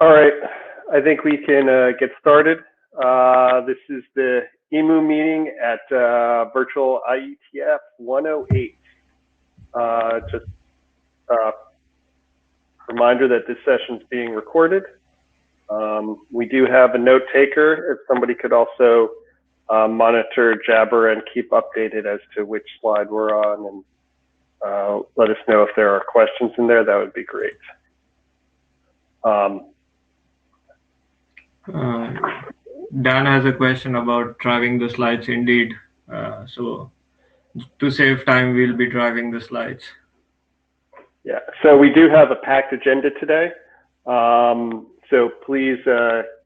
All right, I think we can get started. This is the EMU meeting at virtual IETF 108. Just a reminder that this session is being recorded. We do have a note taker. If somebody could also monitor Jabber and keep updated as to which slide we're on, and let us know if there are questions in there, that would be great. Dan has a question about driving the slides indeed. So to save time, we'll be driving the slides. Yeah, so we do have a packed agenda today. So please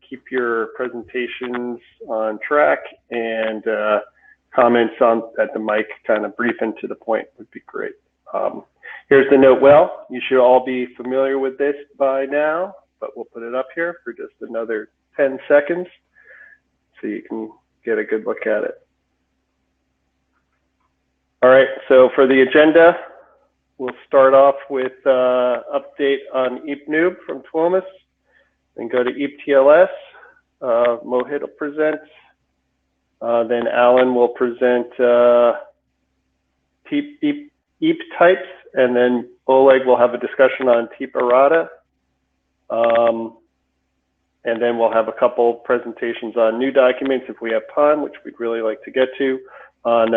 keep your presentations on track, and comments at the mic, kind of brief and to the point, would be great. Here's the note. Well, you should all be familiar with this by now, but we'll put it up here for just another 10 seconds so you can get a good look at it. All right, so for the agenda, we'll start off with update on EEP-NUB from Tuomas, then go to EEP-TLS. Mohit will present. Then Alan will present Teep EEP types, and then Oleg will have a discussion on Teep errata. And then we'll have a couple presentations on new documents if we have time, which we'd really like to get to, on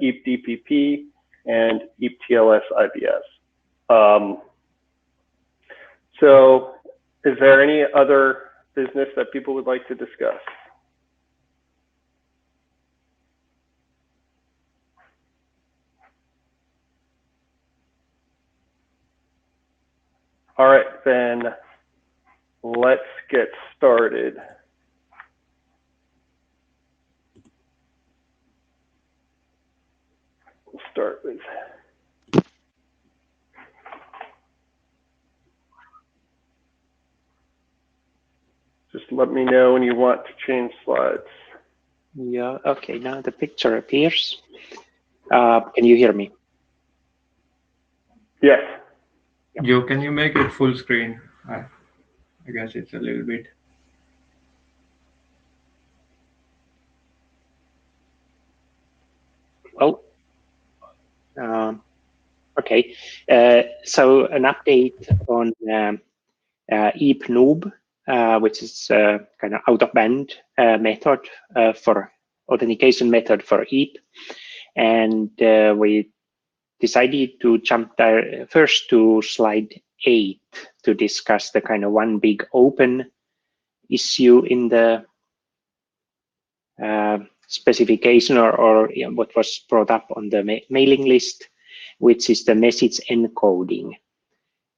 EEP DPP and EEP-TLS IBS. So is there any other business that people would like to discuss? All right, then let's get started. We'll start with just let me know when you want to change slides. Yeah, okay, now the picture appears. Can you hear me? Yes. Joe, can you make it full screen? I guess it's a little bit. Well, okay. So an update on EEP-NUB, which is kind of out-of-band method for authentication method for EEP. And we decided to jump first to slide 8 to discuss the kind of one big open issue in the specification or what was brought up on the mailing list, which is the message encoding.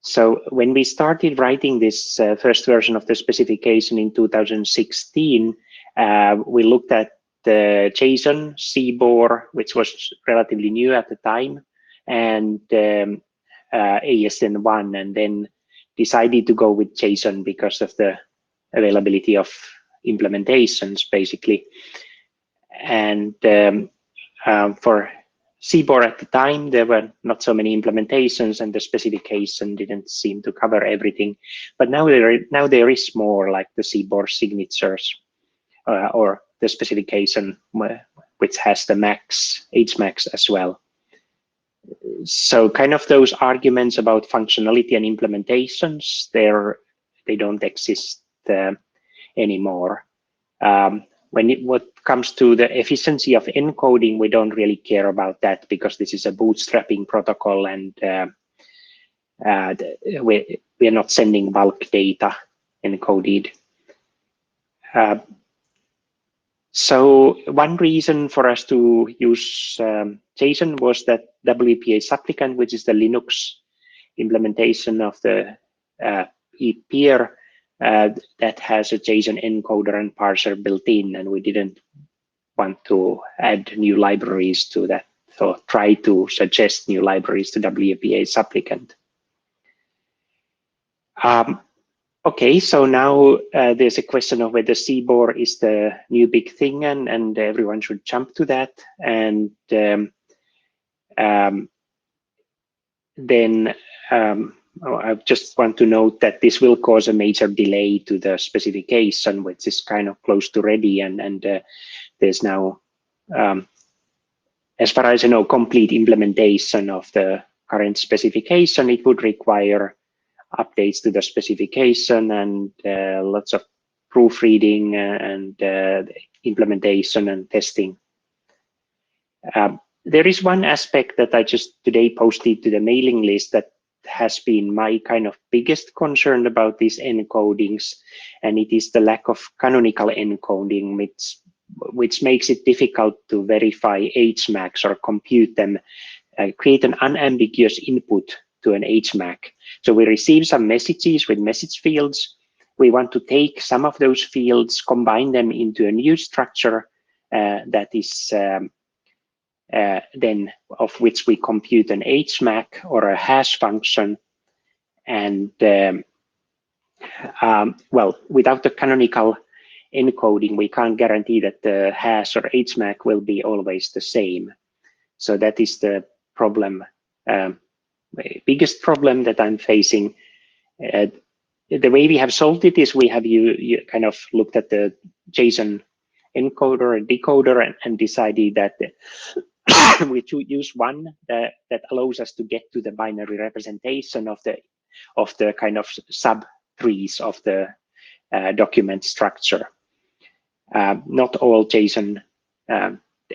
So when we started writing this first version of the specification in 2016, we looked at the JSON, CBOR, which was relatively new at the time, and ASN1, and then decided to go with JSON because of the availability of implementations, basically. And for CBOR at the time, there were not so many implementations, and the specification didn't seem to cover everything. But now there is more, like the CBOR signatures or the specification, which has the max, HMAX as well. So kind of those arguments about functionality and implementations, they don't exist anymore. What comes to the efficiency of encoding, we don't really care about that because this is a bootstrapping protocol, and we are not sending bulk data encoded. So one reason for us to use JSON was that WPA supplicant, which is the Linux implementation of the EEP-peer, that has a JSON encoder and parser built in, and we didn't want to add new libraries to that, so try to suggest new libraries to WPA supplicant. Okay, so now there's a question of whether CBOR is the new big thing, and everyone should jump to that. And then I just want to note that this will cause a major delay to the specification, which is kind of close to ready, and there's now, as far as I know, complete implementation of the current specification. It would require updates to the specification and lots of proofreading and implementation and testing. There is one aspect that I just today posted to the mailing list that has been my kind of biggest concern about these encodings, and it is the lack of canonical encoding, which makes it difficult to verify HMACs or compute them, create an unambiguous input to an HMAC. So we receive some messages with message fields. We want to take some of those fields, combine them into a new structure that is then of which we compute an HMAC or a hash function. And well, without the canonical encoding, we can't guarantee that the hash or HMAC will be always the same. So that is the problem, biggest problem that I'm facing. The way we have solved it is we have you kind of looked at the JSON encoder and decoder and decided that we should use one that allows us to get to the binary representation of the kind of sub-trees of the document structure. Not all JSON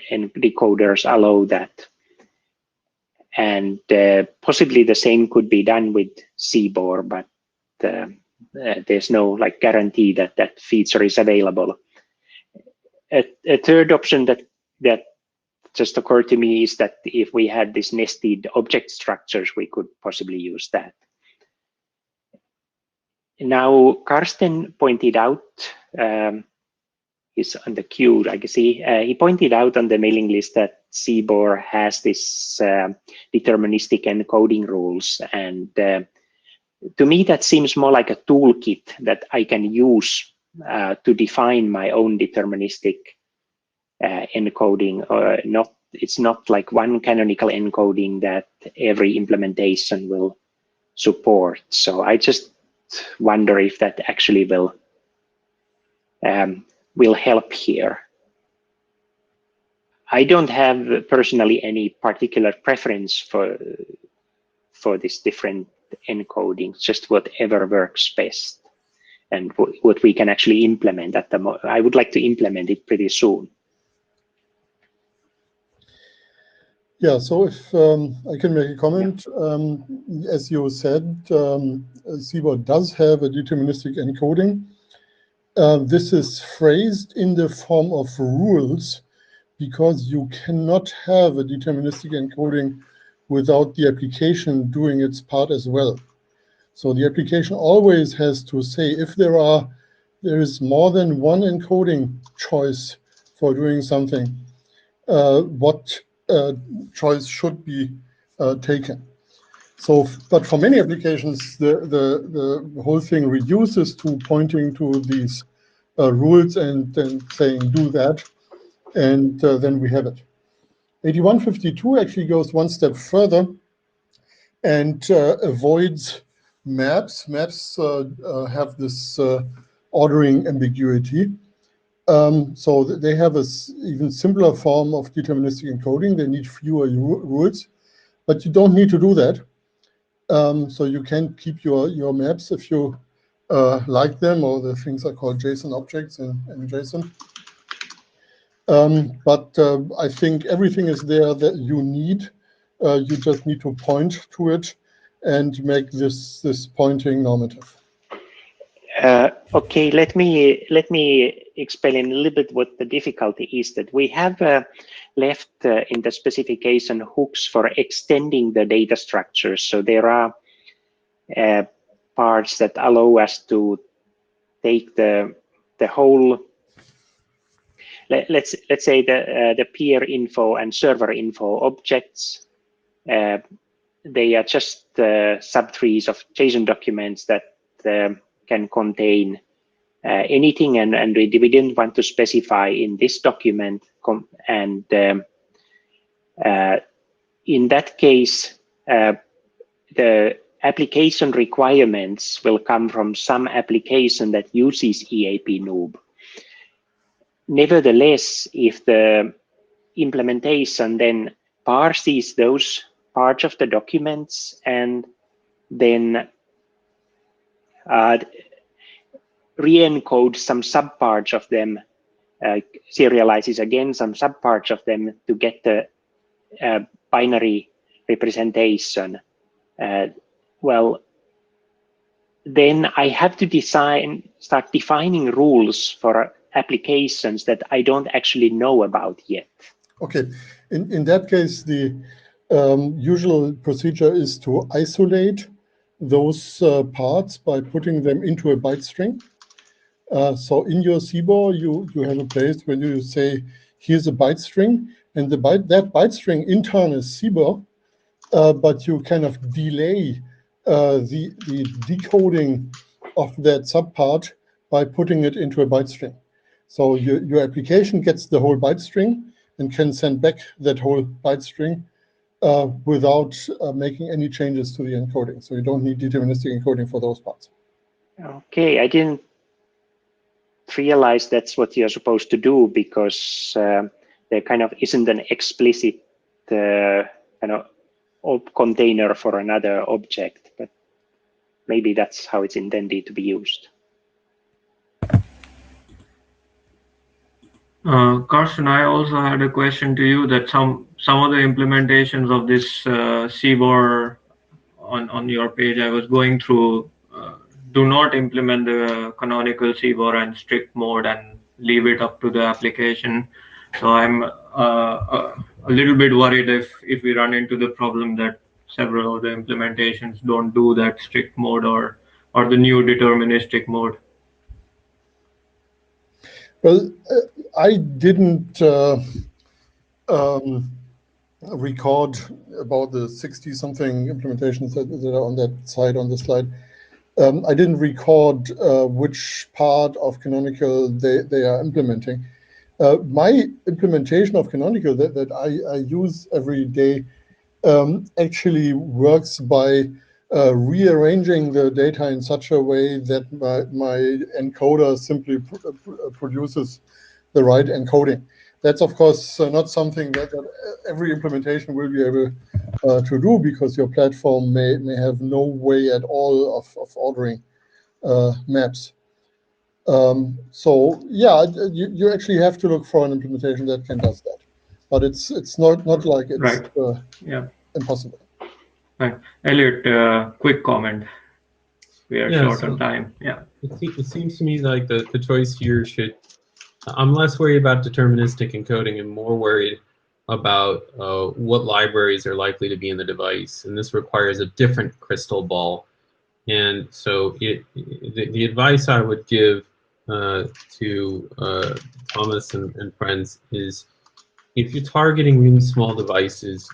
decoders allow that. And possibly the same could be done with CBOR, but there's no like guarantee that that feature is available. A third option that just occurred to me is that if we had these nested object structures, we could possibly use that. Now, Karsten pointed out, is on the queue, I can see, he pointed out on the mailing list that CBOR has this deterministic encoding rules. And to me, that seems more like a toolkit that I can use to define my own deterministic encoding, or not. It's not like one canonical encoding that every implementation will support. So I just wonder if that actually will help here. I don't have personally any particular preference for this different encoding, just whatever works best and what we can actually implement at the moment. I would like to implement it pretty soon. Yeah, so if I can make a comment, as you said, CBOR does have a deterministic encoding. This is phrased in the form of rules because you cannot have a deterministic encoding without the application doing its part as well. So the application always has to say if there is more than one encoding choice for doing something, what choice should be taken. So, but for many applications, the whole thing reduces to pointing to these rules and then saying do that, and then we have it. 8152 actually goes one step further and avoids maps. Maps have this ordering ambiguity. So they have an even simpler form of deterministic encoding. They need fewer rules, but you don't need to do that. So you can keep your maps if you like them, or the things are called JSON objects in JSON. But I think everything is there that you need. You just need to point to it and make this pointing normative. Okay, let me explain a little bit what the difficulty is. That we have left in the specification hooks for extending the data structures. So there are parts that allow us to take the whole. Let's say the peer info and server info objects. They are just subtrees of JSON documents that can contain anything, and we didn't want to specify in this document. And in that case, the application requirements will come from some application that uses EAP noob. Nevertheless, if the implementation then parses those parts of the documents and then re-encode some subparts of them, serializes again some subparts of them to get the binary representation, well, then I have to start defining rules for applications that I don't actually know about yet. Okay, in that case, the usual procedure is to isolate those parts by putting them into a byte string. So in your CBOR, you have a place where you say, here's a byte string, and that byte string in turn is CBOR, but you kind of delay the decoding of that subpart by putting it into a byte string. So your application gets the whole byte string and can send back that whole byte string without making any changes to the encoding. So you don't need deterministic encoding for those parts. Okay, I didn't realize that's what you're supposed to do, because there kind of isn't an explicit kind of container for another object, but maybe that's how it's intended to be used. Carsten, I also had a question to you that some of the implementations of this CBOR on your page I was going through do not implement the canonical CBOR and strict mode and leave it up to the application. So I'm a little bit worried if we run into the problem that several of the implementations don't do that strict mode or the new deterministic mode. Well, I didn't record about the 60-something implementations that are on that side, on the slide. I didn't record which part of canonical they are implementing. My implementation of canonical that I use every day actually works by rearranging the data in such a way that my encoder simply produces the right encoding. That's of course not something that every implementation will be able to do, because your platform may have no way at all of ordering maps. So yeah, you actually have to look for an implementation that can do that, but it's not like it's right. Yeah. impossible. Right. Elliot, quick comment. We are short on time. Yeah. It seems to me like the choice here should. I'm less worried about deterministic encoding and more worried about what libraries are likely to be in the device, and this requires a different crystal ball. And so the advice I would give to Thomas and friends is, if you're targeting really small devices,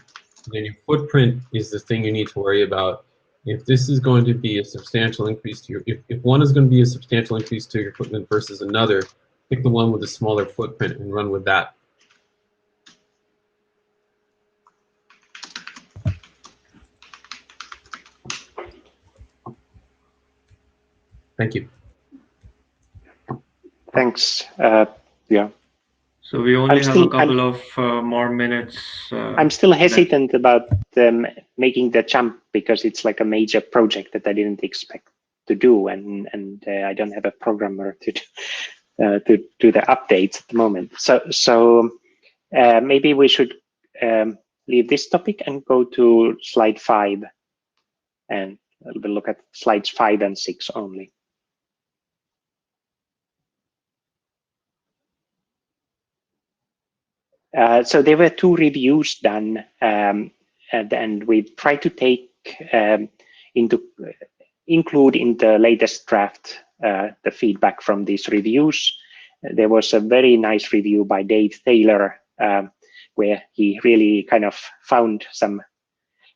then your footprint is the thing you need to worry about. If this is going to be a substantial increase to your, if one is going to be a substantial increase to your footprint versus another, pick the one with a smaller footprint and run with that. Thank you. Thanks. Yeah. So we only have a couple of more minutes. I'm still hesitant about making the jump, because it's like a major project that I didn't expect to do, and I don't have a programmer to do the updates at the moment. So maybe we should leave this topic and go to slide 5, and we'll look at slides 5 and 6 only. So there were 2 reviews done, and we tried to take include in the latest draft the feedback from these reviews. There was a very nice review by Dave Taylor, where he really kind of found some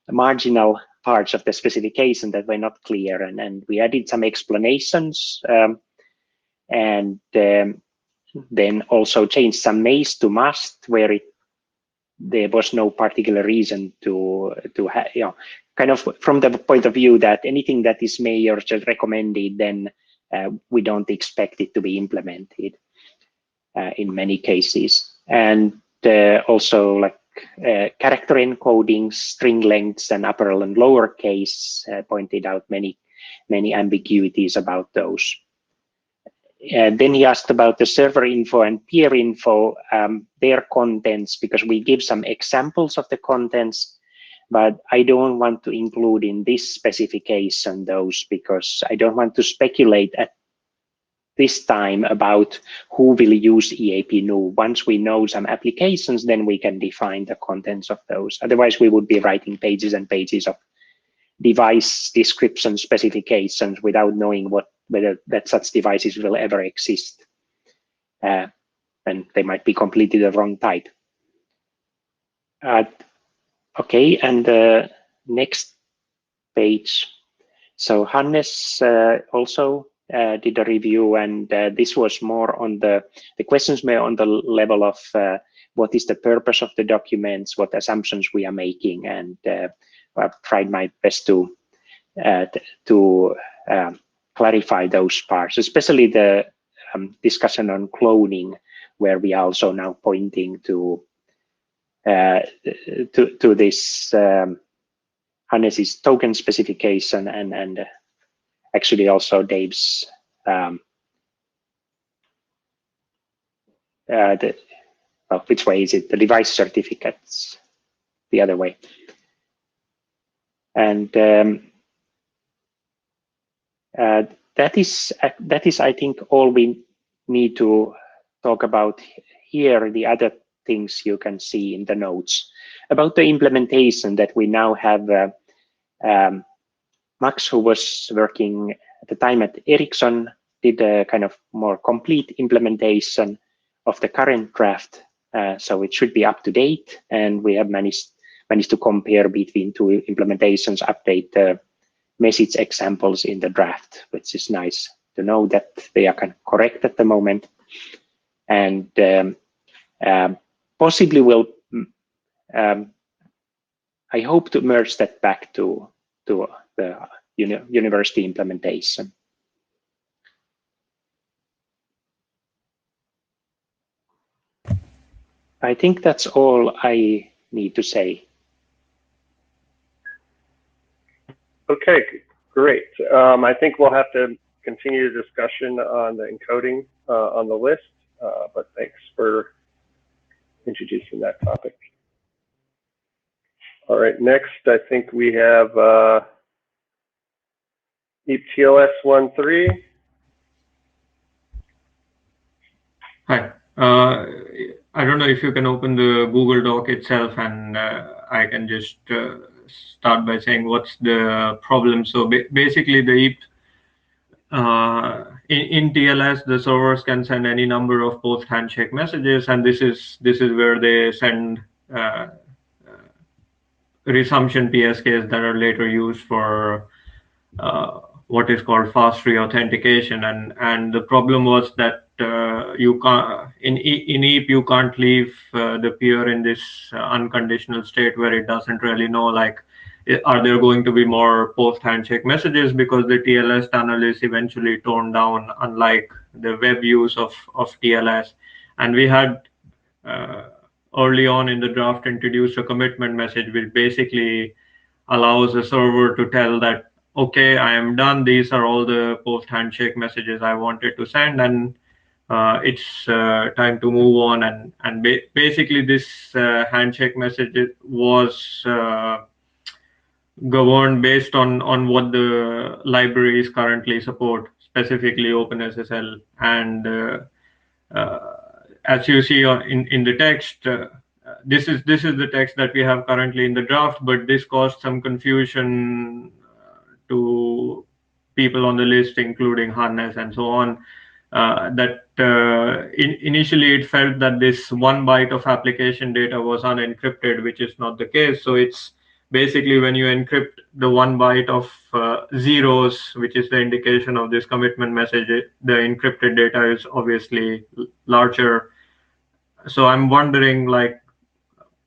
marginal parts of the specification that were not clear, and we added some explanations, and then also changed some maze to must, where there was no particular reason to kind of from the point of view that anything that is may or just recommended, then we don't expect it to be implemented in many cases. And also like character encoding, string lengths, and upper and lower case pointed out many ambiguities about those. Then he asked about the server info and peer info, their contents, because we give some examples of the contents, but I don't want to include in this specification those, because I don't want to speculate at this time about who will use EAP-NU. Once we know some applications, then we can define the contents of those. Otherwise, we would be writing pages and pages of device description specifications without knowing whether that such devices will ever exist. And they might be completely the wrong type. Okay, and the next page. So Hannes also did a review, and this was more on the questions were on the level of what is the purpose of the documents, what assumptions we are making, and I've tried my best to clarify those parts, especially the discussion on cloning, where we are also now pointing to this Hannes's token specification and actually also Dave's which way is it? The device certificates, the other way. And that is, I think, all we need to talk about here. The other things you can see in the notes about the implementation that we now have. Max, who was working at the time at Ericsson, did a kind of more complete implementation of the current draft. So it should be up to date, and we have managed to compare between two implementations, update the message examples in the draft, which is nice to know that they are kind of correct at the moment. And possibly will, I hope to merge that back to the university implementation. I think that's all I need to say. Okay, great. I think we'll have to continue the discussion on the encoding on the list, but thanks for introducing that topic. All right, next I think we have IETF108-EMU-20200731-1300. Hi. I don't know if you can open the Google Doc itself, and I can just start by saying what's the problem. So basically, the in TLS, the servers can send any number of post handshake messages, and this is where they send resumption PSKs that are later used for what is called fast re-authentication. And the problem was that you can't in EAP you can't leave the peer in this unconditional state where it doesn't really know, like, are there going to be more post handshake messages, because the TLS tunnel is eventually torn down, unlike the web use of TLS. And we had early on in the draft introduced a commitment message, which basically allows the server to tell that, okay, I am done. These are all the post handshake messages I wanted to send, and it's time to move on. And basically this handshake message was governed based on what the libraries currently support, specifically OpenSSL. And as you see in the text, this is the text that we have currently in the draft, but this caused some confusion to people on the list, including Hannes and so on, that initially it felt that this 1 byte of application data was unencrypted, which is not the case. So it's basically when you encrypt the 1 byte of zeros, which is the indication of this commitment message, the encrypted data is obviously larger. So I'm wondering, like,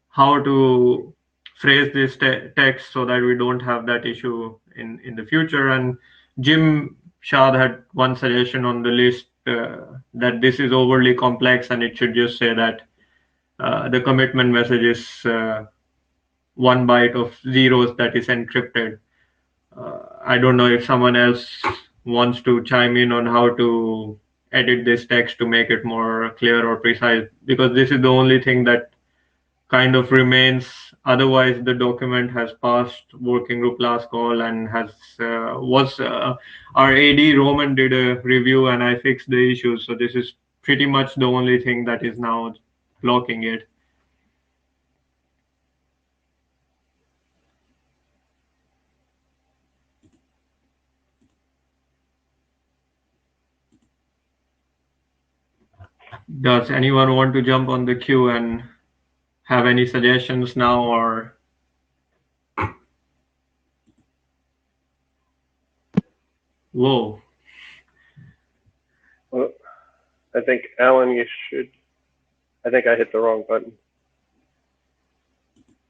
how to phrase this text so that we don't have that issue in the future. And Jim Shad had one suggestion on the list that this is overly complex and it should just say that the commitment message is 1 byte of zeros that is encrypted. I don't know if someone else wants to chime in on how to edit this text to make it more clear or precise, because this is the only thing that kind of remains. Otherwise, the document has passed working group last call and has our AD Roman did a review and I fixed the issues. So this is pretty much the only thing that is now blocking it. Does anyone want to jump on the queue and have any suggestions now, or? Whoa. Well, I think, Alan, you should, I think I hit the wrong button.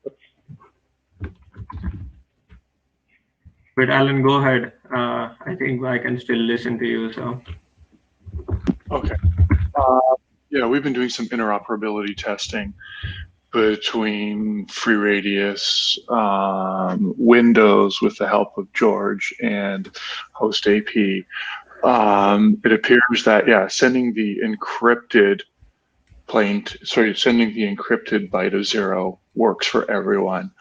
Oops. But Alan, go ahead. I think I can still listen to you, so. Okay. Yeah, we've been doing some interoperability testing between FreeRadius, Windows with the help of George, and Host AP. It appears that, yeah, sending the encrypted byte of 0 works for everyone,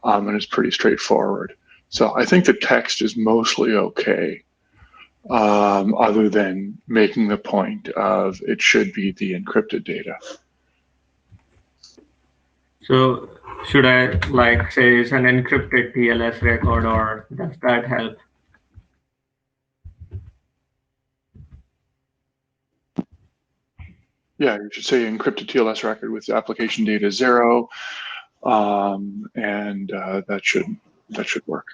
and it's pretty straightforward. So I think the text is mostly okay. Other than making the point of it should be the encrypted data. So should I like say it's an encrypted TLS record, or does that help? Yeah, you should say encrypted TLS record with application data 0, and that should work.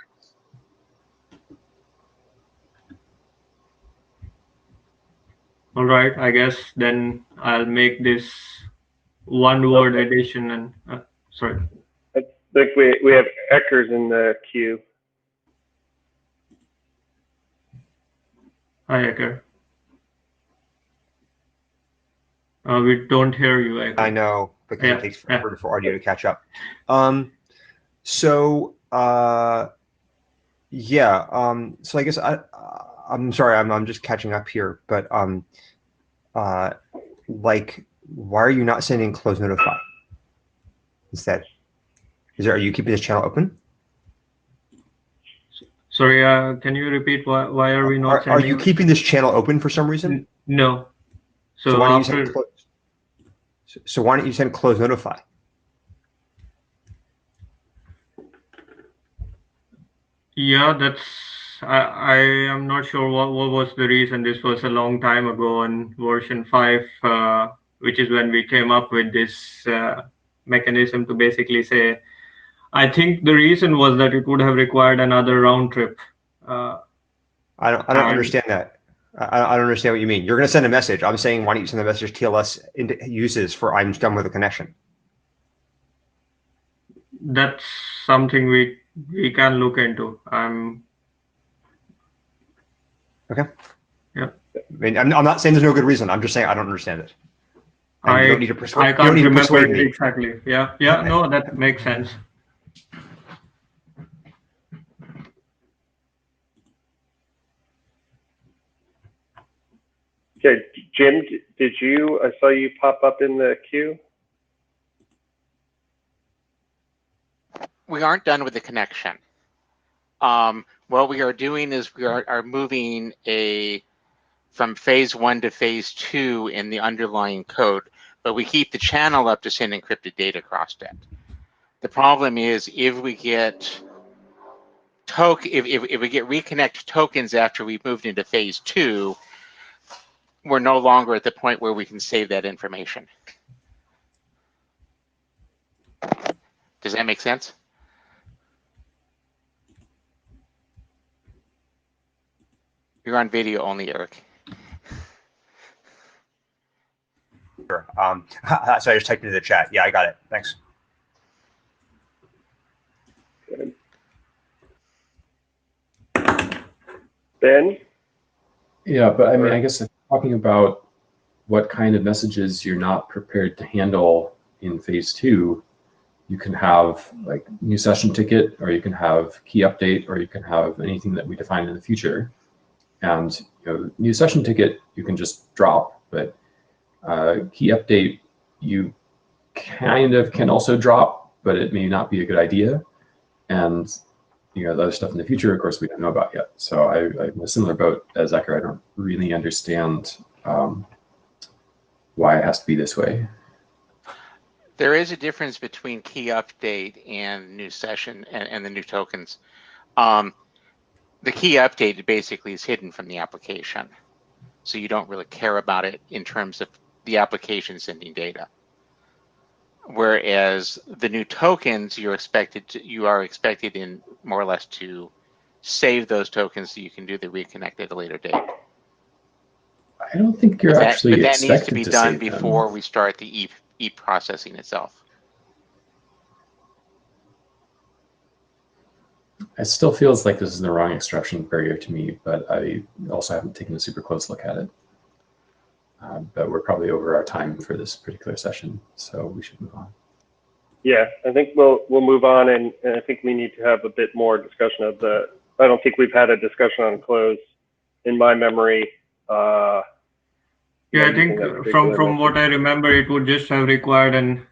All right, I guess then I'll make this one-word addition and sorry. I think we have Eckers in the queue. Hi, Ecker. We don't hear you, Ecker. I know, because it takes forever for audio to catch up. So I guess I'm sorry, I'm just catching up here, but like, why are you not sending close notify instead? Are you keeping this channel open? Sorry, can you repeat why are we not sending? Are you keeping this channel open for some reason? No. So why don't you send close notify? Yeah, that's I am not sure what was the reason. This was a long time ago on version 5, which is when we came up with this mechanism to basically say, I think the reason was that it would have required another round trip. I don't understand that. I don't understand what you mean. You're going to send a message. I'm saying, why don't you send the message TLS uses for I'm done with the connection? That's something we can look into. Okay. Yeah. I mean, I'm not saying there's no good reason. I'm just saying I don't understand it. And you don't need to persuade, I can't remember me. Exactly. Yeah. Yeah. Okay. No, that makes sense. Okay, Jim, I saw you pop up in the queue. We aren't done with the connection. What we are doing is we are moving from phase 1 to phase 2 in the underlying code, but we keep the channel up to send encrypted data across it. The problem is if we get reconnect tokens after we've moved into phase 2, we're no longer at the point where we can save that information. Does that make sense? You're on video only, Eric. Sure. So I just typed into the chat. Yeah, I got it. Thanks. Ben? Yeah, but I mean, I guess if talking about what kind of messages you're not prepared to handle in phase 2, you can have like new session ticket, or you can have key update, or you can have anything that we define in the future. And new session ticket you can just drop, but key update you kind of can also drop, but it may not be a good idea. And the other stuff in the future, of course, we don't know about yet. So I'm in a similar boat as Ecker. I don't really understand why it has to be this way. There is a difference between key update and new session and the new tokens. The key update basically is hidden from the application. So you don't really care about it in terms of the application sending data. Whereas the new tokens, you are expected in more or less to save those tokens so you can do the reconnect at a later date. I don't think you're actually but that expected needs to be done save them. before we start the EEP processing itself. It still feels like this is the wrong extraction barrier to me, but I also haven't taken a super close look at it. But we're probably over our time for this particular session, so we should move on. Yeah, I think we'll move on, and I think we need to have a bit more discussion of the. I don't think we've had a discussion on close in my memory. Yeah, I think from what I remember, it would just have required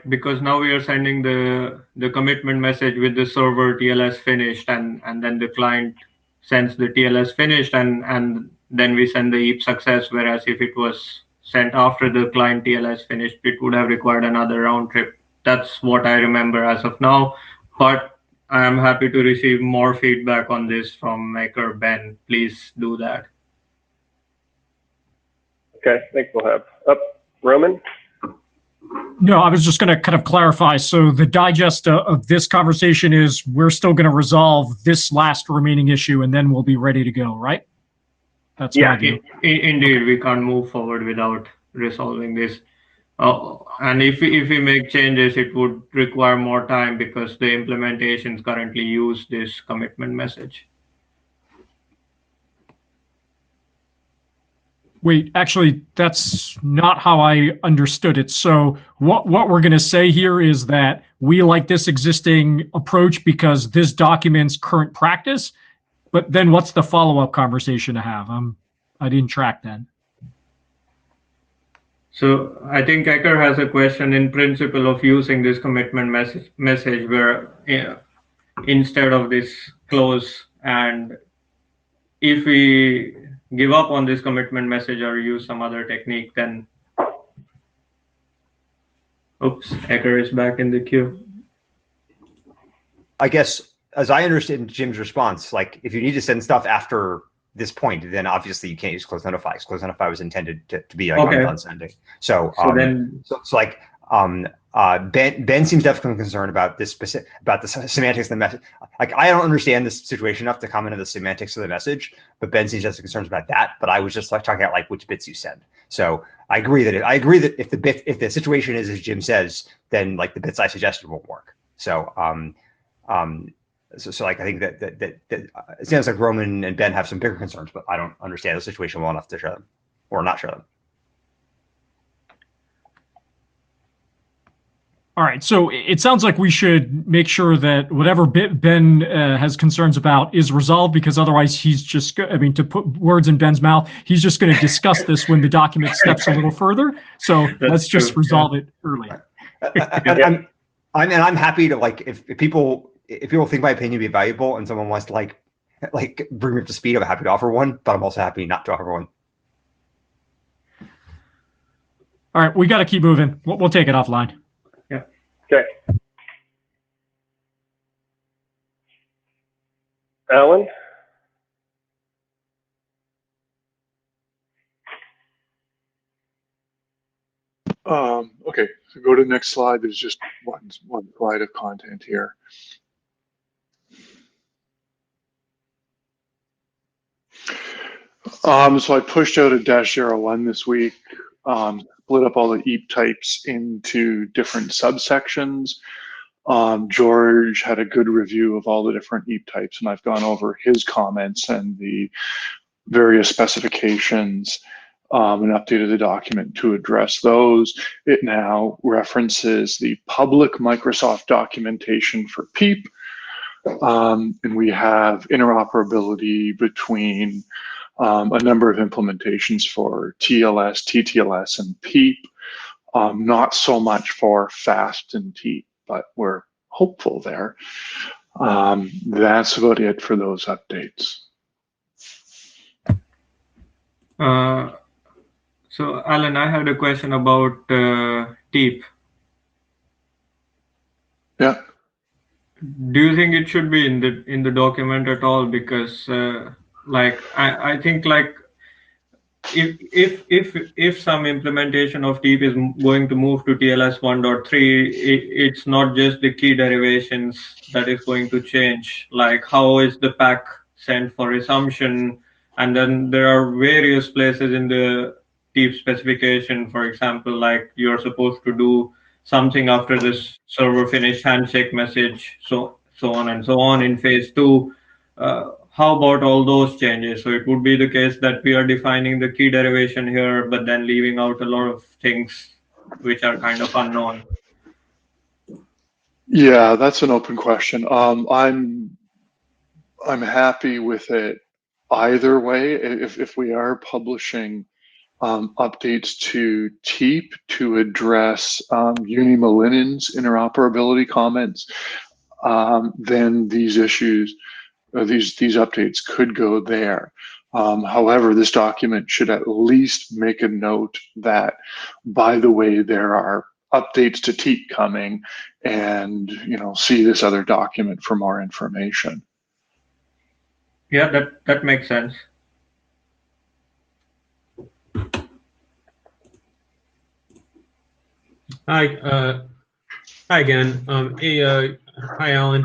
because now we are sending the commitment message with the server TLS finished, and then the client sends the TLS finished, and then we send the EEP success. Whereas if it was sent after the client TLS finished, it would have required another round trip. That's what I remember as of now, but I am happy to receive more feedback on this from Maker Ben. Please do that. Okay, I think we'll have Roman. No, I was just going to kind of clarify. So the digest of this conversation is we're still going to resolve this last remaining issue, and then we'll be ready to go, right? That's my view. Indeed, we can't move forward without resolving this. And if we make changes, it would require more time because the implementations currently use this commitment message. Wait, actually, that's not how I understood it. So what we're going to say here is that we like this existing approach because this documents current practice, but then what's the follow-up conversation to have? I didn't track that. So I think Ecker has a question in principle of using this commitment message where instead of this close, and if we give up on this commitment message or use some other technique, then oops, Ecker is back in the queue. I guess, as I understand Jim's response, like if you need to send stuff after this point, then obviously you can't use close notify, because close notify was intended to be like on sending. So Ben seems definitely concerned about this specific, about the semantics of the message. Like I don't understand this situation enough to comment on the semantics of the message, but Ben seems just concerned about that. But I was just like talking about like which bits you send. So I agree that if the situation is as Jim says, then like the bits I suggested won't work. So So like I think that it sounds like Roman and Ben have some bigger concerns, but I don't understand the situation well enough to share them or not share them. All right, so it sounds like we should make sure that whatever Ben has concerns about is resolved, because otherwise he's just, to put words in Ben's mouth, he's just going to discuss this when the document steps a little further. So let's just resolve it early. I'm happy to, like, if people think my opinion be valuable and someone wants to like bring me up to speed, I'm happy to offer one, but I'm also happy not to offer one. All right, we got to keep moving. We'll take it offline. Yeah. Okay. Alan? Okay, so go to the next slide. There's just one slide of content here. So I pushed out a -01 this week, split up all the EEP types into different subsections. George had a good review of all the different EEP types, and I've gone over his comments and the various specifications and updated the document to address those. It now references the public Microsoft documentation for Teep, and we have interoperability between a number of implementations for TLS, TTLS, and Teep. Not so much for FAST and Teep, but we're hopeful there. That's about it for those updates. So Alan, I had a question about Teep. Yeah. Do you think it should be in the document at all? Because like I think like if some implementation of Teep is going to move to TLS 1.3, it's not just the key derivations that is going to change. Like how is the pack sent for resumption, and then there are various places in the Teep specification, for example, like you're supposed to do something after this server finish handshake message, so on and so on in phase 2. How about all those changes? So it would be the case that we are defining the key derivation here, but then leaving out a lot of things which are kind of unknown. Yeah, that's an open question. I'm happy with it either way. If we are publishing updates to Teep to address Unimolinen's interoperability comments, then these issues, these updates could go there. However, this document should at least make a note that, by the way, there are updates to Teep coming, and see this other document for more information. Yeah, that makes sense. Hi again. Hi, Alan.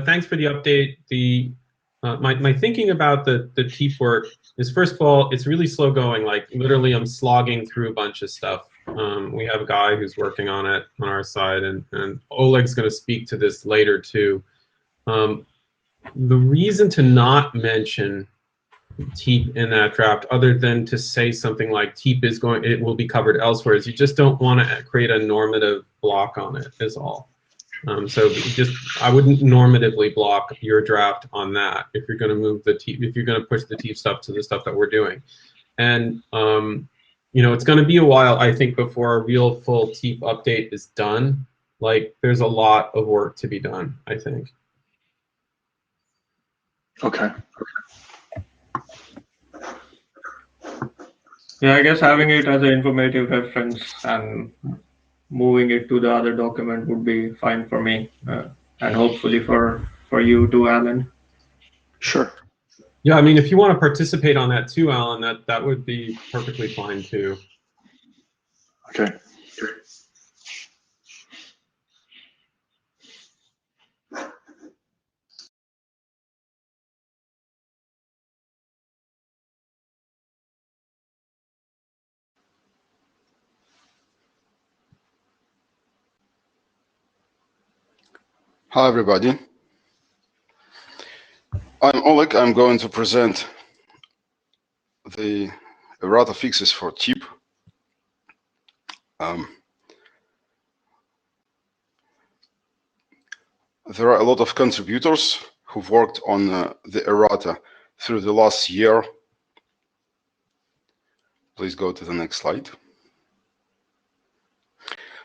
Thanks for the update. My thinking about the Teep work is, first of all, it's really slow going. Like literally, I'm slogging through a bunch of stuff. We have a guy who's working on it on our side, and Oleg's going to speak to this later too. The reason to not mention Teep in that draft, other than to say something like Teep it will be covered elsewhere, is you just don't want to create a normative block on it, is all. So I wouldn't normatively block your draft on that if you're going to move the Teep, if you're going to push the Teep stuff to the stuff that we're doing. And it's going to be a while, I think, before a real full Teep update is done. Like there's a lot of work to be done, I think. Okay. Yeah, I guess having it as an informative reference and moving it to the other document would be fine for me, and hopefully for you too, Alan. Sure. Yeah, I mean, if you want to participate on that too, Alan, that would be perfectly fine too. Okay. Hi, everybody. I'm Oleg. I'm going to present the errata fixes for Teep. There are a lot of contributors who've worked on the errata through the last year. Please go to the next slide.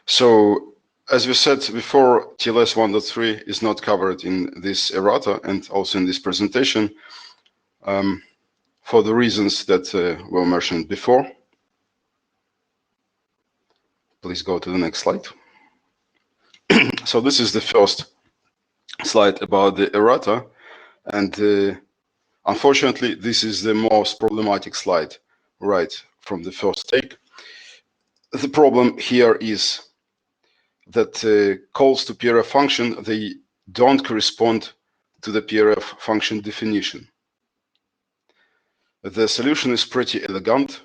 So, as we said before, TLS 1.3 is not covered in this errata and also in this presentation for the reasons that were mentioned before. Please go to the next slide. So this is the first slide about the errata, and unfortunately, this is the most problematic slide right from the first take. The problem here is that calls to PRF function, they don't correspond to the PRF function definition. The solution is pretty elegant.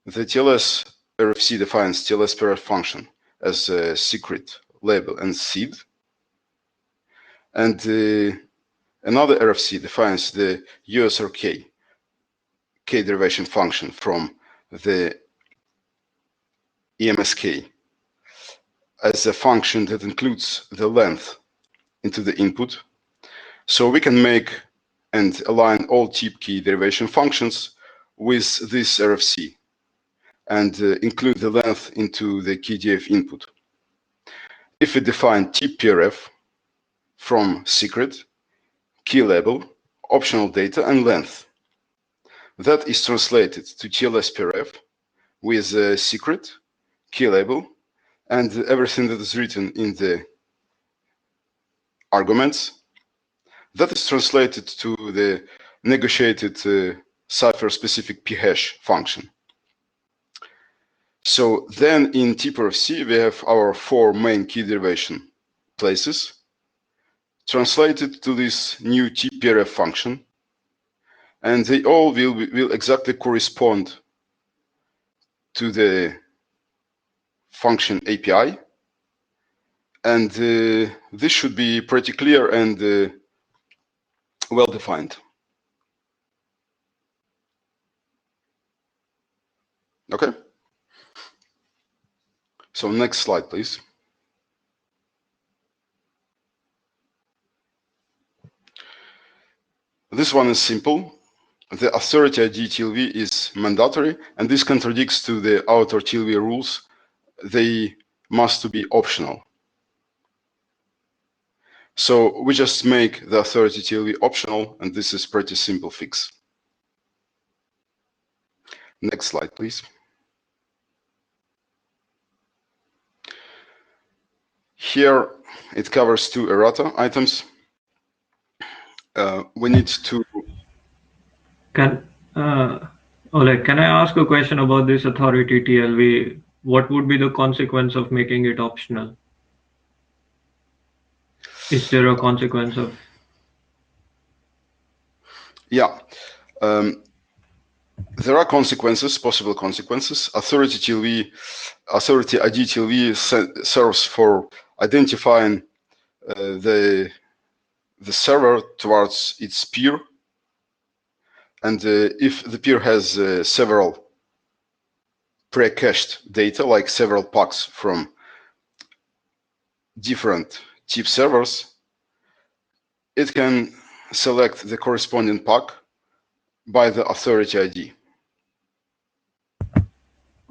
The TLS RFC defines TLS PRF function as a secret, label, and seed. And another RFC defines the USRK key derivation function from the EMSK as a function that includes the length into the input. So we can make and align all Teep key derivation functions with this RFC and include the length into the KDF input. If we define Teep PRF from secret, key label, optional data, and length, that is translated to TLS PRF with a secret, key label, and everything that is written in the arguments. That is translated to the negotiated cipher-specific p-hash function. So then in TPRFC, we have our 4 main key derivation places translated to this new TPRF function, and they all will exactly correspond to the function API. And this should be pretty clear and well defined. Okay. So next slide, please. This one is simple. The authority ID TLV is mandatory, and this contradicts to the outer TLV rules. They must be optional. So we just make the authority TLV optional, and this is pretty simple fix. Next slide, please. Here it covers 2 errata items. We need to. Oleg, can I ask a question about this authority TLV? What would be the consequence of making it optional? Is there a consequence of? Yeah, there are consequences, possible consequences. Authority ID TLV serves for identifying the server towards its peer, and if the peer has several pre-cached data, like several pucks from different Teep servers, it can select the corresponding puck by the authority ID.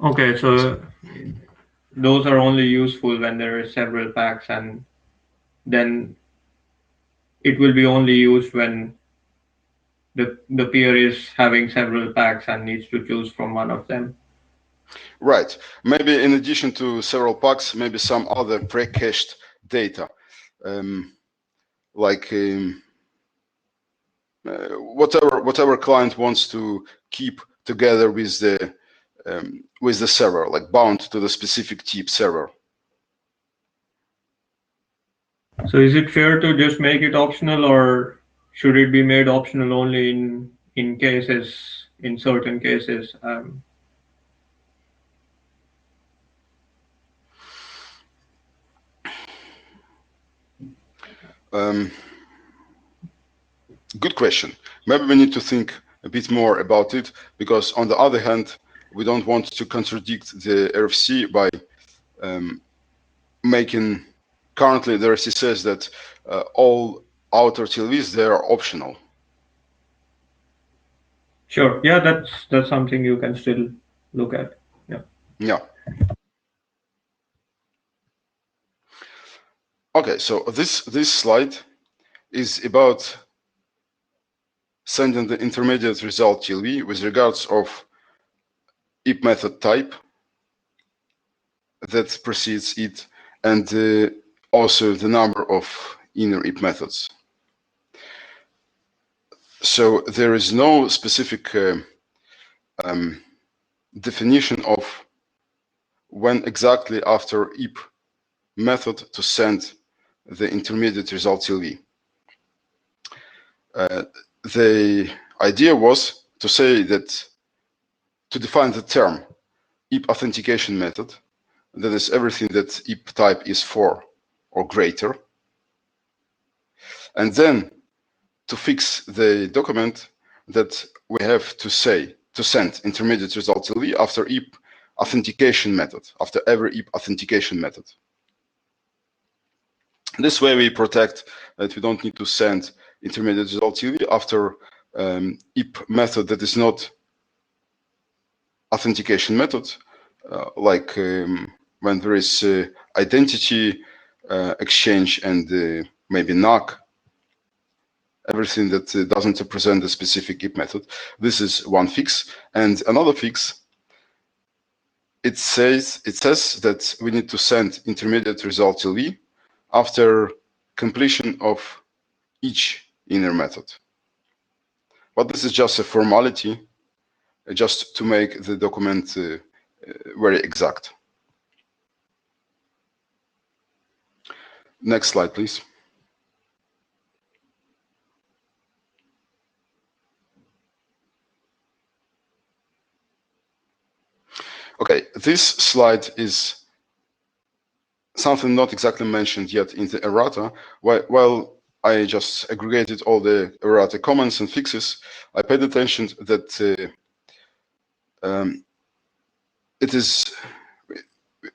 Okay, so those are only useful when there are several packs, and then it will be only used when the peer is having several packs and needs to choose from one of them. Right. Maybe in addition to several packs, maybe some other pre-cached data, like whatever client wants to keep together with the server, like bound to the specific Teep server. So is it fair to just make it optional, or should it be made optional only in certain cases? Good question. Maybe we need to think a bit more about it, because on the other hand, we don't want to contradict the RFC by making. Currently, the RFC says that all outer TLVs, they are optional. Sure. Yeah, that's something you can still look at. Yeah. Yeah. Okay, so this slide is about sending the intermediate result TLV with regards of IP method type that precedes it, and also the number of inner IP methods. So there is no specific definition of when exactly after IP method to send the intermediate result TLV. The idea was to say that to define the term IP authentication method that is everything that IP type is 4 or greater. And then to fix the document that we have to send intermediate result TLV after IP authentication method, after every IP authentication method. This way we protect that we don't need to send intermediate result TLV after IP method that is not authentication method, like when there is identity exchange and maybe NOC, everything that doesn't represent the specific IP method. This is one fix. And another fix, it says that we need to send intermediate result TLV after completion of each inner method. But this is just a formality, just to make the document very exact. Next slide, please. Okay, this slide is something not exactly mentioned yet in the errata. While I just aggregated all the errata comments and fixes, I paid attention that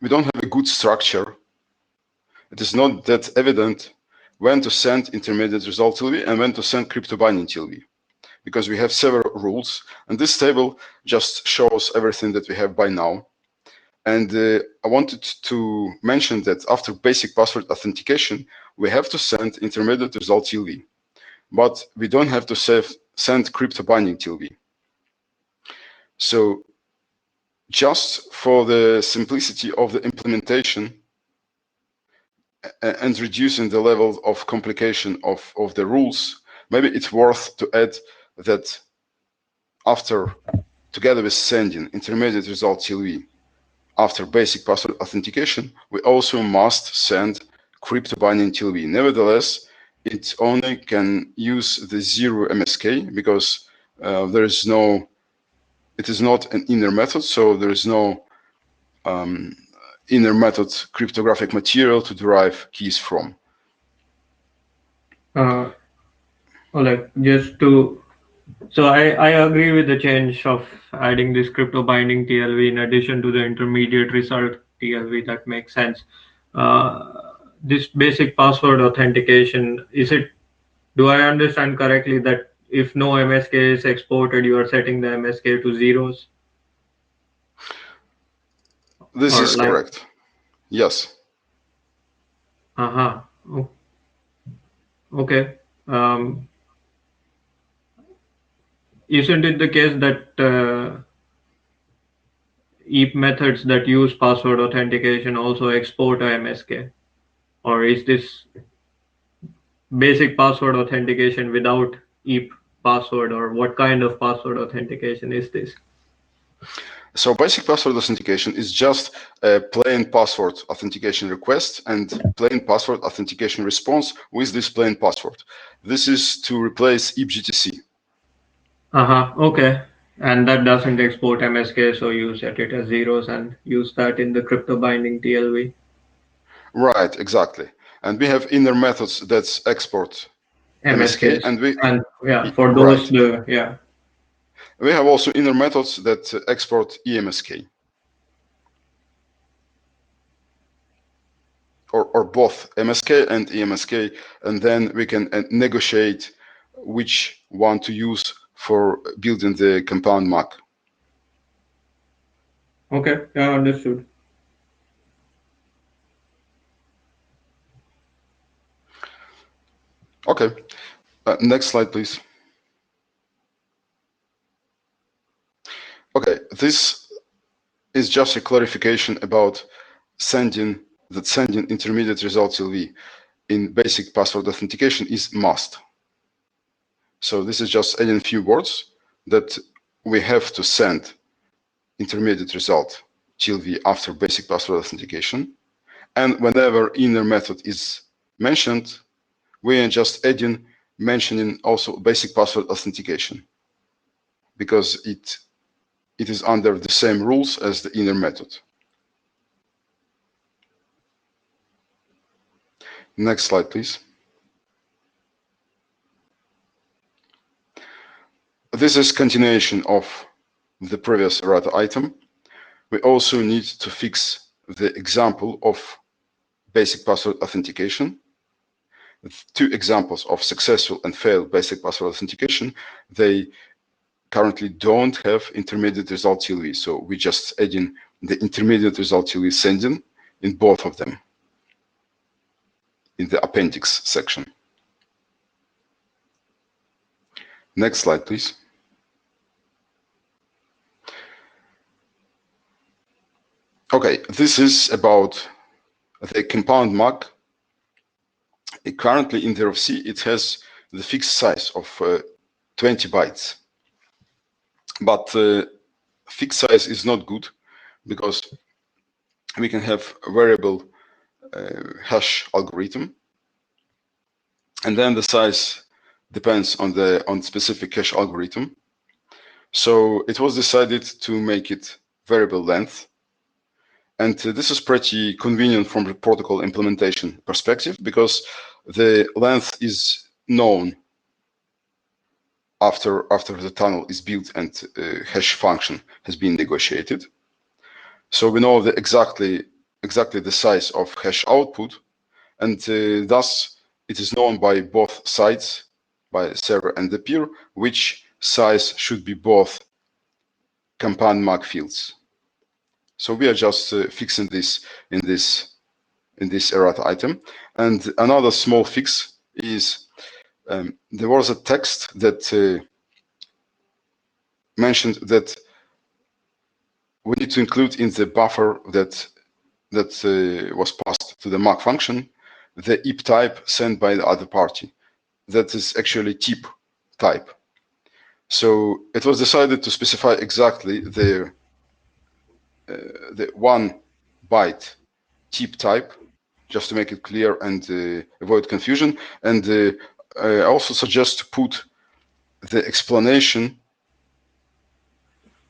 we don't have a good structure. It is not that evident when to send intermediate result TLV and when to send crypto binding TLV, because we have several rules, and this table just shows everything that we have by now. And I wanted to mention that after basic password authentication, we have to send intermediate result TLV, but we don't have to send crypto binding TLV. So just for the simplicity of the implementation and reducing the level of complication of the rules, maybe it's worth to add that after, together with sending intermediate result TLV, after basic password authentication, we also must send crypto binding TLV. Nevertheless, it only can use the 0 MSK because it is not an inner method, so there is no inner method cryptographic material to derive keys from. Oleg, so I agree with the change of adding this crypto binding TLV in addition to the intermediate result TLV. That makes sense. This basic password authentication, do I understand correctly that if no MSK is exported, you are setting the MSK to zeros? This is correct. Yes. Okay. Isn't it the case that IP methods that use password authentication also export a MSK? Or is this basic password authentication without IP password, or what kind of password authentication is this? So basic password authentication is just a plain password authentication request and plain password authentication response with this plain password. This is to replace IPGTC. Okay. And that doesn't export MSK, so you set it as zeros and use that in the crypto binding TLV. Right, exactly. And we have inner methods that export MSK, and for those, right. We have also inner methods that export EMSK. Or both MSK and EMSK, and then we can negotiate which one to use for building the compound MAC. Okay, yeah, understood. Okay, next slide, please. Okay, this is just a clarification about sending intermediate result TLV in basic password authentication is must. So this is just adding a few words that we have to send intermediate result TLV after basic password authentication. And whenever inner method is mentioned, we are just mentioning also basic password authentication, because it is under the same rules as the inner method. Next slide, please. This is continuation of the previous errata item. We also need to fix the example of basic password authentication. Two examples of successful and failed basic password authentication. They currently don't have intermediate result TLV, so we just add in the intermediate result TLV sending in both of them in the appendix section. Next slide, please. Okay, this is about the compound mark. Currently in the RFC, it has the fixed size of 20 bytes. But fixed size is not good because we can have a variable hash algorithm, and then the size depends on the specific hash algorithm. So it was decided to make it variable length. And this is pretty convenient from the protocol implementation perspective because the length is known after the tunnel is built and hash function has been negotiated. So we know exactly the size of hash output, and thus it is known by both sides, by server and the peer, which size should be both compound mark fields. So we are just fixing this in this errata item. And another small fix is there was a text that mentioned that we need to include in the buffer that was passed to the mark function the IEP type sent by the other party. That is actually Teep type. So it was decided to specify exactly the 1 byte Teep type, just to make it clear and avoid confusion. And I also suggest to put the explanation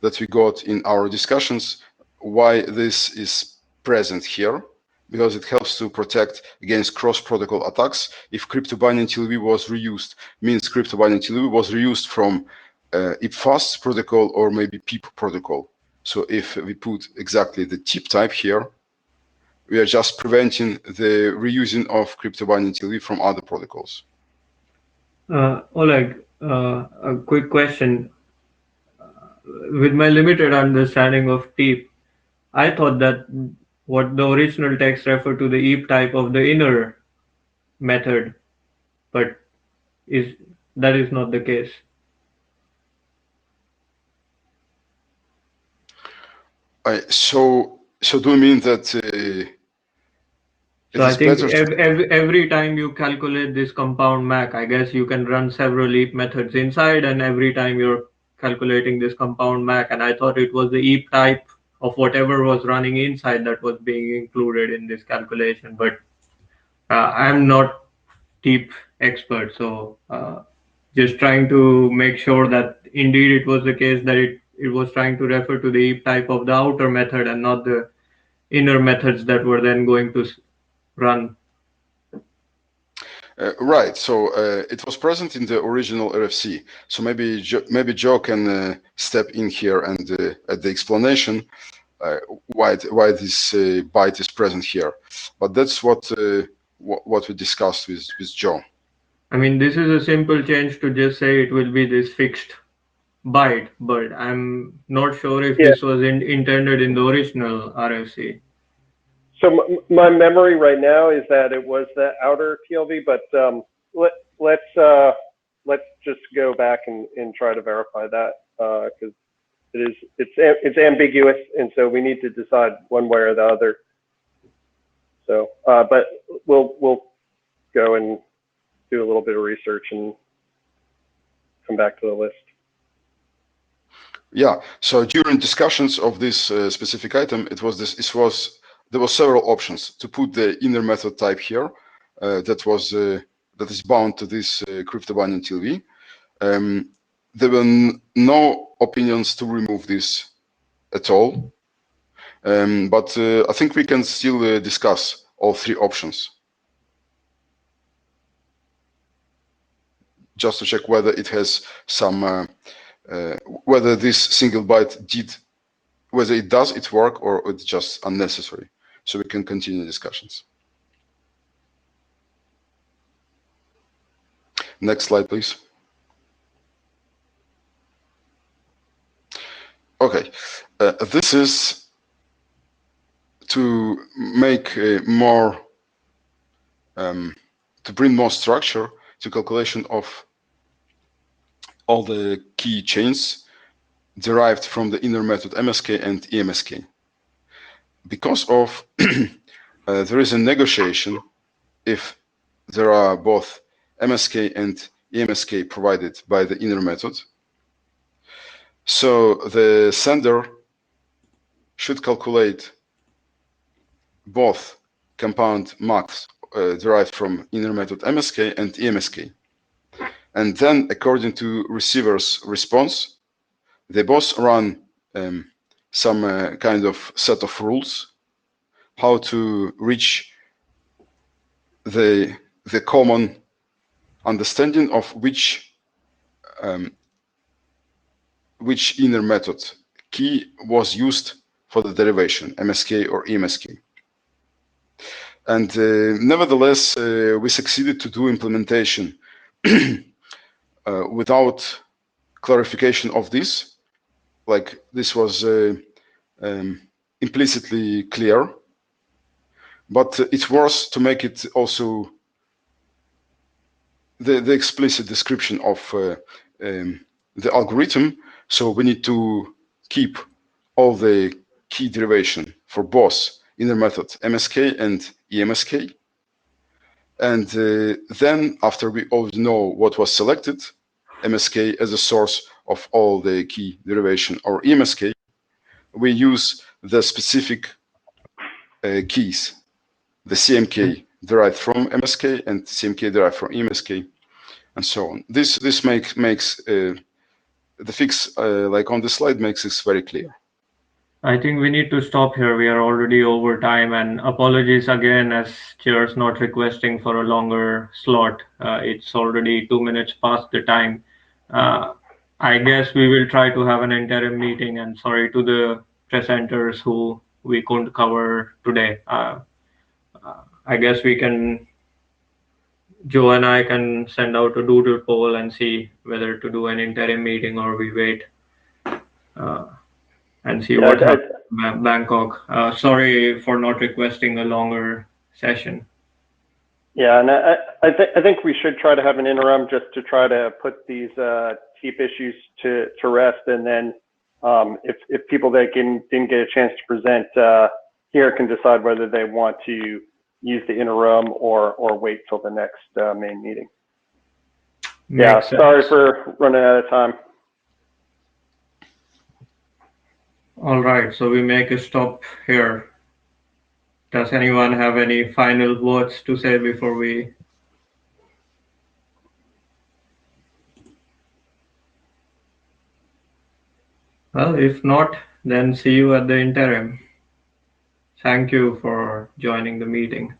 that we got in our discussions why this is present here, because it helps to protect against cross-protocol attacks. If crypto-binding TLV was reused, means crypto-binding TLV was reused from IETF protocol or maybe PEEP protocol. So if we put exactly the Teep type here, we are just preventing the reusing of crypto-binding TLV from other protocols. Oleg, a quick question. With my limited understanding of Teep, I thought that what the original text referred to the IEP type of the inner method, but that is not the case. So do you mean that so I think every time you calculate this compound MAC, I guess you can run several IEP methods inside, and every time you're calculating this compound MAC, and I thought it was the IEP type of whatever was running inside that was being included in this calculation. But I'm not Teep expert, so just trying to make sure that indeed it was the case that it was trying to refer to the IEP type of the outer method and not the inner methods that were then going to run. Right. So it was present in the original RFC. So maybe Joe can step in here and at the explanation why this byte is present here. But that's what we discussed with Joe. I mean, this is a simple change to just say it will be this fixed byte, but I'm not sure if this was intended in the original RFC. So my memory right now is that it was the outer TLV, but let's just go back and try to verify that because it's ambiguous, and so we need to decide one way or the other. So, but we'll go and do a little bit of research and come back to the list. Yeah. So during discussions of this specific item, there were several options to put the inner method type here that is bound to this crypto-binding TLV. There were no opinions to remove this at all, but I think we can still discuss all three options. just to check whether it has some, whether this single byte whether it does its work or it's just unnecessary. So we can continue discussions. Next slide, please. Okay, this is to make more, to bring more structure to calculation of all the key chains derived from the inner method MSK and EMSK. Because of there is a negotiation if there are both MSK and EMSK provided by the inner method. So the sender should calculate both compound max derived from inner method MSK and EMSK. And then according to receiver's response, they both run some kind of set of rules how to reach the common understanding of which inner method key was used for the derivation, MSK or EMSK. And nevertheless, we succeeded to do implementation without clarification of this. Like this was implicitly clear, but it's worth to make it also the explicit description of the algorithm. So we need to keep all the key derivation for both inner method MSK and EMSK. And then after we already know what was selected, MSK as a source of all the key derivation or EMSK, we use the specific keys, the CMK derived from MSK and CMK derived from EMSK, and so on. This makes the fix, like on the slide, makes this very clear. I think we need to stop here. We are already over time, and apologies again as chair's not requesting for a longer slot. It's already 2 minutes past the time. I guess we will try to have an interim meeting, and sorry to the presenters who we couldn't cover today. I guess we can, Joe and I can send out a doodle poll and see whether to do an interim meeting or we wait and see what happens in Bangkok. Sorry for not requesting a longer session. Yeah, and I think we should try to have an interim just to try to put these Teep issues to rest, and then if people that didn't get a chance to present here can decide whether they want to use the interim or wait till the next main meeting. Yeah, sorry for running out of time. All right, so we make a stop here. Does anyone have any final words to say before we? Well, if not, then see you at the interim. Thank you for joining the meeting.